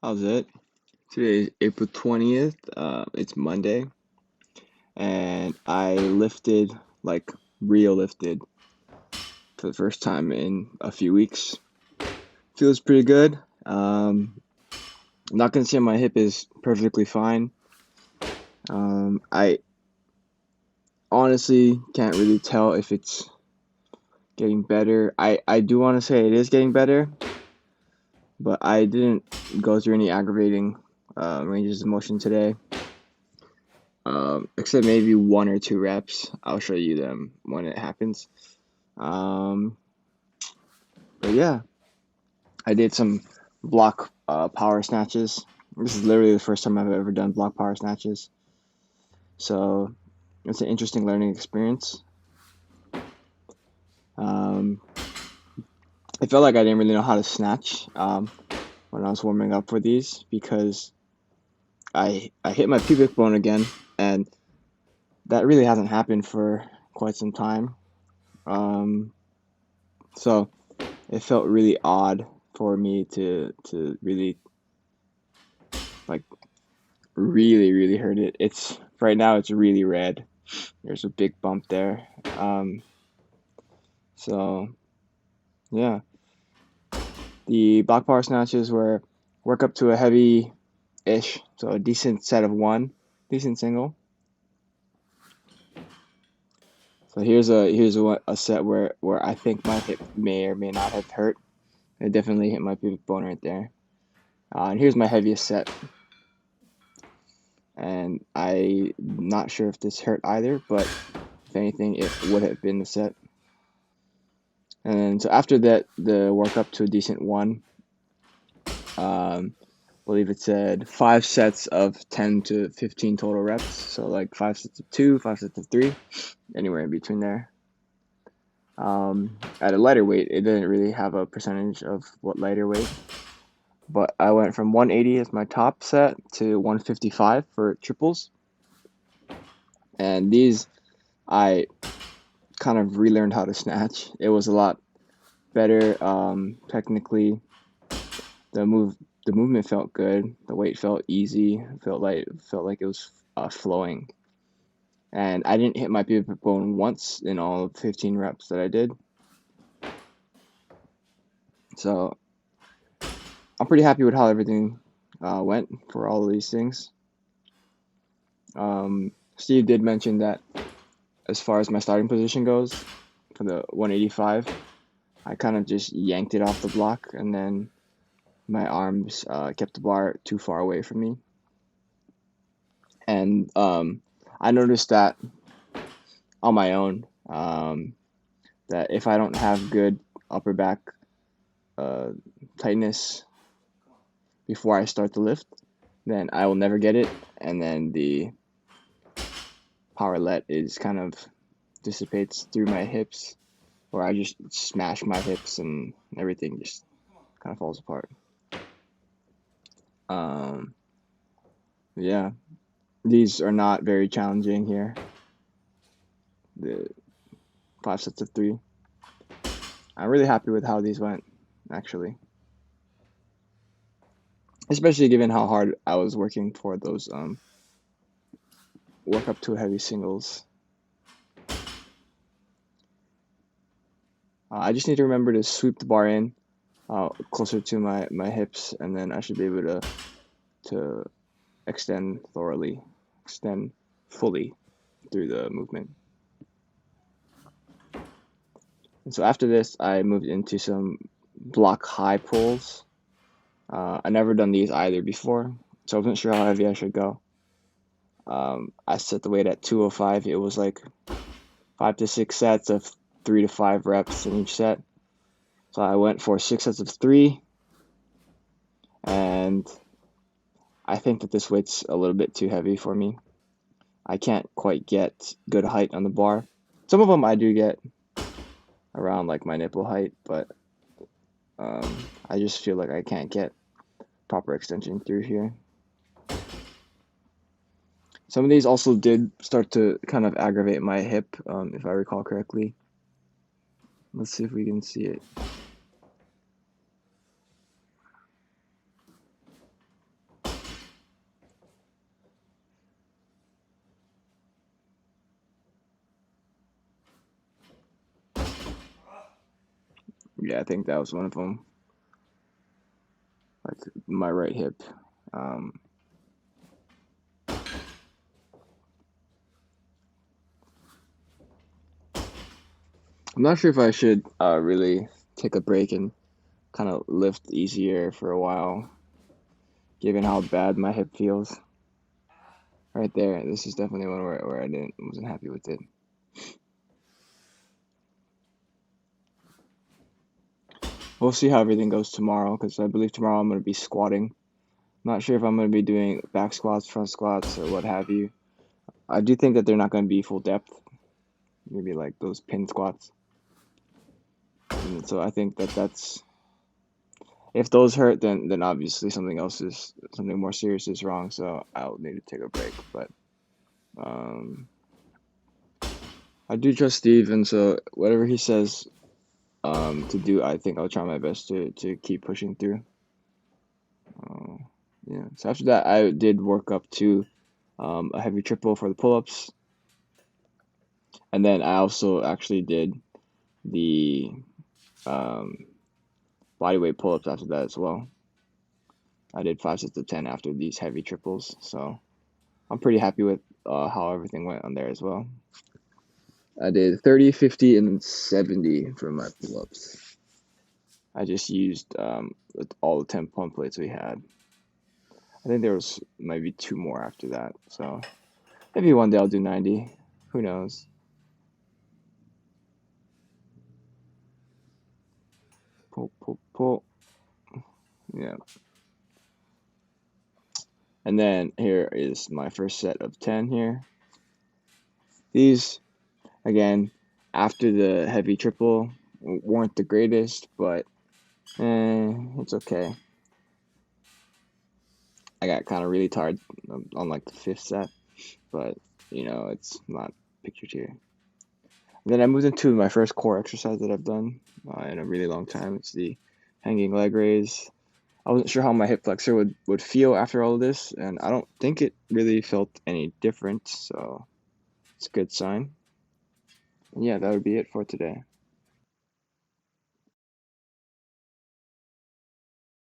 How's it? Today is April 20th. It's Monday, and I lifted, like, real lifted for the first time in a few weeks. Feels pretty good. I'm not gonna say my hip is perfectly fine. I honestly can't really tell if it's getting better. I do want to say it is getting better, but I didn't go through any aggravating ranges of motion today. Except maybe one or two reps. I'll show you them when it happens. Um, but yeah, I did some block power snatches. This is literally the first time I've ever done block power snatches. So it's an interesting learning experience. Um, I felt like I didn't really know how to snatch when I was warming up for these because I hit my pubic bone again, and that really hasn't happened for quite some time. Um, so it felt really odd for me to really like really hurt it. It's right now it's really red. There's a big bump there. Um, so yeah, the block power snatches were work up to a heavy ish, so a decent set of one, decent single. So here's a set where I think my hip may or may not have hurt. It definitely hit my pubic bone right there. And here's my heaviest set. And I'm not sure if this hurt either, but if anything, it would have been the set. And then, so after that, the work up to a decent one. I believe it said 5 sets of 10 to 15 total reps. So like 5 sets of 2, 5 sets of 3, anywhere in between there. At a lighter weight, it didn't really have a percentage of what lighter weight. But I went from 180 as my top set to 155 for triples. And these, I kind of relearned how to snatch. It was a lot better technically. The movement felt good. The weight felt easy. Felt like it was flowing. And I didn't hit my pubic bone once in all 15 reps that I did. So I'm pretty happy with how everything went for all of these things. Steve did mention that as far as my starting position goes for the 185, I kind of just yanked it off the block, and then my arms kept the bar too far away from me. And I noticed that on my own, that if I don't have good upper back tightness before I start the lift, then I will never get it, and then the power let is kind of dissipates through my hips, or I just smash my hips and everything just kind of falls apart. Yeah, these are not very challenging here. The 5 sets of 3. I'm really happy with how these went, actually. Especially given how hard I was working for those work up to heavy singles. I just need to remember to sweep the bar in closer to my hips, and then I should be able to extend fully through the movement. And so after this, I moved into some block high pulls. I never done these either before, so I wasn't sure how heavy I should go. I set the weight at 205. It was like 5 to 6 sets of 3 to 5 reps in each set. So I went for 6 sets of 3, and I think that this weight's a little bit too heavy for me. I can't quite get good height on the bar. Some of them I do get around like my nipple height, but I just feel like I can't get proper extension through here. Some of these also did start to kind of aggravate my hip, if I recall correctly. Let's see if we can see it. Yeah, I think that was one of them. Like my right hip. Um, I'm not sure if I should really take a break and kind of lift easier for a while, given how bad my hip feels. Right there, this is definitely one where I wasn't happy with it. We'll see how everything goes tomorrow, because I believe tomorrow I'm going to be squatting. Not sure if I'm going to be doing back squats, front squats, or what have you. I do think that they're not going to be full depth, maybe like those pin squats. And so I think that that's if those hurt, then obviously something more serious is wrong. So I'll need to take a break. But um, I do trust Steve, and so whatever he says to do, I think I'll try my best to keep pushing through. Uh, yeah. So after that, I did work up to a heavy triple for the pull-ups, and then I also actually did the um, bodyweight pull-ups after that as well. I did 5 sets of 10 after these heavy triples, so I'm pretty happy with how everything went on there as well. I did 30, 50, and 70 for my pull-ups. I just used all the 10 pump plates we had. I think there was maybe 2 more after that, so maybe one day I'll do 90. Who knows? Pull, pull, pull. Yeah. And then here is my first set of 10 here. These, again, after the heavy triple, weren't the greatest, but it's okay. I got kind of really tired on like the 5th set, but it's not pictured here. And then I moved into my first core exercise that I've done in a really long time. It's the hanging leg raise. I wasn't sure how my hip flexor would feel after all of this, and I don't think it really felt any different, so it's a good sign. And yeah, that would be it for today.